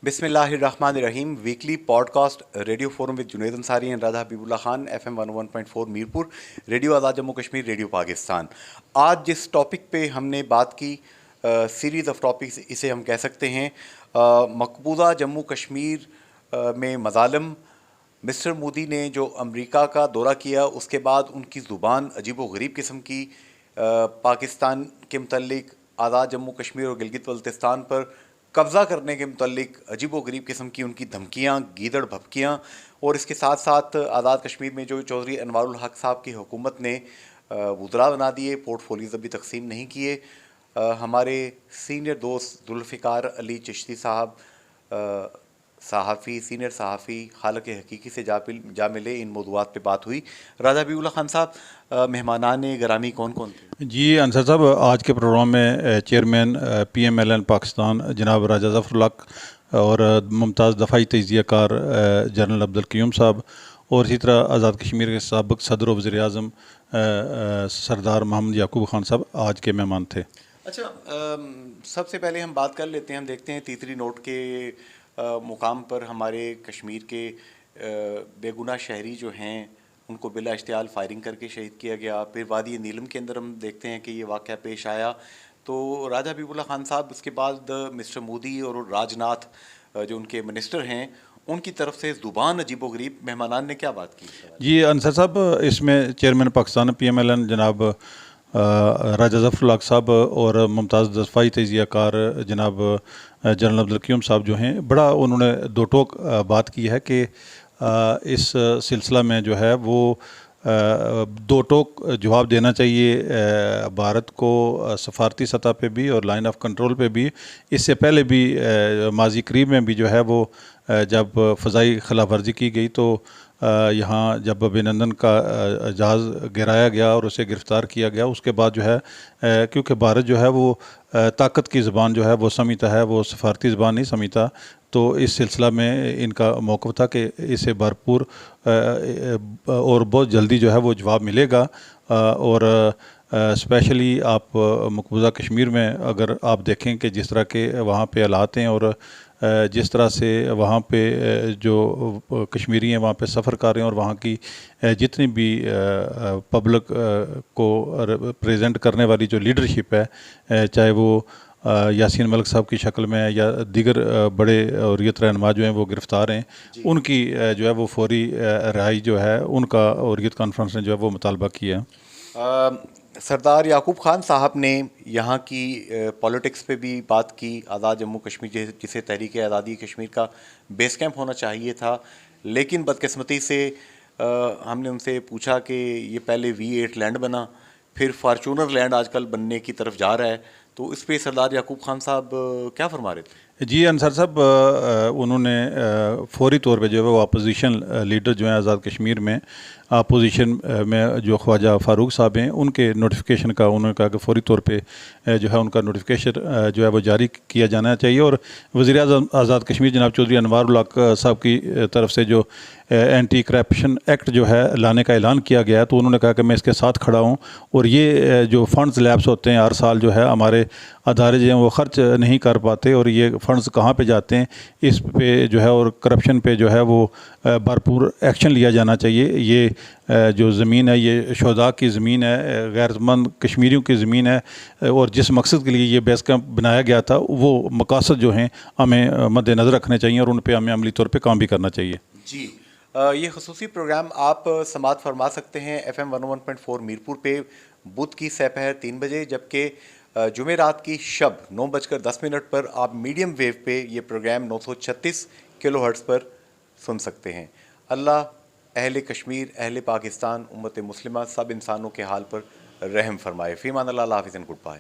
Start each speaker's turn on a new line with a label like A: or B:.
A: बिस्मिल्लाहिर्रहमानिर्रहीम weekly podcast radio forum with Junaid Ansari and Radha Habibullah Khan FM 101.4 Mirpur, radio Azad Jammu Kashmir, radio Pakistan. आज जिस topic पे हमने बात की, सीरीज़ ऑफ टॉपिक्स इसे हम कह सकते हैं, मकबूजा जम्मू कश्मीर में मज़ालिम। मिस्टर मोदी ने जो अमेरिका का दौरा किया उसके बाद उनकी ज़ुबान अजीब व गरीब किस्म की पाकिस्तान के मुतल्लिक, आज़ाद जम्मू कश्मीर और गिलगित बल्तिस्तान पर कब्ज़ा करने के मुतल्लिक अजीब व गरीब किस्म की उनकी धमकियाँ, गीदड़ भभकियाँ, और इसके साथ साथ आज़ाद कश्मीर में जो चौधरी अनवारुल हक साहब की हुकूमत ने वज़रा बना दिए, पोर्टफोलियोज़ अभी तकसीम नहीं किए। हमारे सीनियर दोस्त जुल्फ़िकार अली चिश्ती साहब, सीनियर सहाफ़ी खालक हकीकी से जा मिले, इन मौज़ूआत पे बात हुई। राजा हबीबुल्लाह खान साहब, मेहमानान गिरामी कौन कौन थे?
B: जी अंसर साहब, आज के प्रोग्राम में चेयरमैन PMLN पाकिस्तान जनाब राजा ज़फ़रुल हक और मुमताज़ दफ़ाई तजिया कार जनरल अब्दुल क़य्यूम साहब, और इसी तरह आज़ाद कश्मीर के साबिक़ सदर व वज़ीर आज़म सरदार मोहम्मद याकूब खान साहब आज के मेहमान थे।
A: अच्छा, सबसे पहले हम बात कर लेते हैं, हम देखते हैं तीसरी नोट के मुकाम पर हमारे कश्मीर के बेगुनाह शहरी जो हैं उनको बिला इश्तियाल फायरिंग करके शहीद किया गया। फिर वादी नीलम के अंदर हम देखते हैं कि ये वाक़या पेश आया। तो राजा हबीबुल्लाह खान साहब, उसके बाद मिस्टर मोदी और राजनाथ जो उनके मिनिस्टर हैं, उनकी तरफ से ज़ुबान अजीब व गरीब, मेहमानान ने क्या बात की?
B: जी अंसर साहब, इसमें चेयरमैन पाकिस्तान PMLN जनाब राजा ज़फ़रुल हक साहब और मुमताज़ दफ़ाई तजिया कार जनाब जनरल अब्दुल क़य्यूम साहब जो हैं, बड़ा उन्होंने दो टोक बात की है कि इस सिलसिला में जो है वो दो टोक जवाब देना चाहिए भारत को, सफारती सतह पे भी और लाइन ऑफ कंट्रोल पे भी। इससे पहले भी माजी करीब में भी जो है वो जब फ़ज़ाई खिलाफ वर्जी की गई तो यहाँ जब अभिनंदन का जहाज़ गिराया गया और उसे गिरफ़्तार किया गया, उसके बाद जो है क्योंकि भारत जो है वो ताकत की ज़बान जो है वो समझता है, वो सफारती ज़बान नहीं समझता, तो इस सिलसिला में इनका मौक़िफ़ था कि इसे भरपूर और बहुत जल्दी जो है वो जवाब मिलेगा। और स्पेशली आप मकबूजा कश्मीर में अगर आप देखें कि जिस तरह के वहाँ पे हालात हैं और जिस तरह से वहाँ पे जो कश्मीरी हैं वहाँ पे सफ़र कर रहे हैं और वहाँ की जितनी भी पब्लिक को रिप्रेजेंट करने वाली जो लीडरशिप है, चाहे वो यासीन मलिक साहब की शक्ल में या दीगर बड़े औरियत रहनुमा जो हैं वो गिरफ़्तार हैं, उनकी जो है वो फौरी रिहाई जो है उनका औरियत कॉन्फ्रेंस ने जो है वो मुतालबा किया है।
A: सरदार याकूब खान साहब ने यहाँ की पॉलिटिक्स पे भी बात की। आज़ाद जम्मू कश्मीर जिसे तहरीक आज़ादी कश्मीर का बेस कैंप होना चाहिए था, लेकिन बदकिस्मती से हमने उनसे पूछा कि ये पहले V8 लैंड बना, फिर फार्चूनर लैंड आजकल बनने की तरफ जा रहा है, तो इस पे सरदार याकूब खान साहब क्या फरमा रहे थे?
B: जी अंसर साहब, उन्होंने फौरी तौर पे जो है वो अपोजिशन लीडर जो हैं आज़ाद कश्मीर में, अपोजिशन में जो ख्वाजा फ़ारूक साहब हैं, उनके नोटिफिकेशन का उन्होंने कहा कि फौरी तौर पे जो है उनका नोटिफिकेशन जो है वो जारी किया जाना चाहिए। और वज़ीर आज़म आज़ाद कश्मीर जनाब चौधरी अनवारुल हक साहब की तरफ से जो एंटी करप्शन एक्ट जो है लाने का ऐलान किया गया, तो उन्होंने कहा कि मैं इसके साथ खड़ा हूँ। और ये जो फ़ंड्स लैप्स होते हैं हर साल, जो है हमारे अदारे जो हैं वो ख़र्च नहीं कर पाते और ये फ़ंड्स कहाँ पे जाते हैं, इस पे जो है और करप्शन पे जो है वो भरपूर एक्शन लिया जाना चाहिए। ये जो ज़मीन है ये शोधा की ज़मीन है, गैरतमंद कश्मीरियों की ज़मीन है, और जिस मकसद के लिए ये बेस कैंप बनाया गया था वो मकासद जो हैं हमें मद्देनज़र रखने चाहिए और उन पर हमें अमली तौर पर काम भी करना चाहिए।
A: जी, ये खसूसी प्रोग्राम आप समात फरमा सकते हैं FM 101.4 मीरपुर पे बुध की सपहर 3 बजे, जबकि जुमेरात की शब 9:10 पर आप मीडियम वेव पे ये प्रोग्राम 936 किलोहर्ट्ज़ पर सुन सकते हैं। अल्लाह अहले कश्मीर, अहले पाकिस्तान, उम्मत मुस्लिमा, सब इंसानों के हाल पर रहम फरमाए। फ़ीमान अल्लाह, हाफ़िज़ एंड गुड बाय।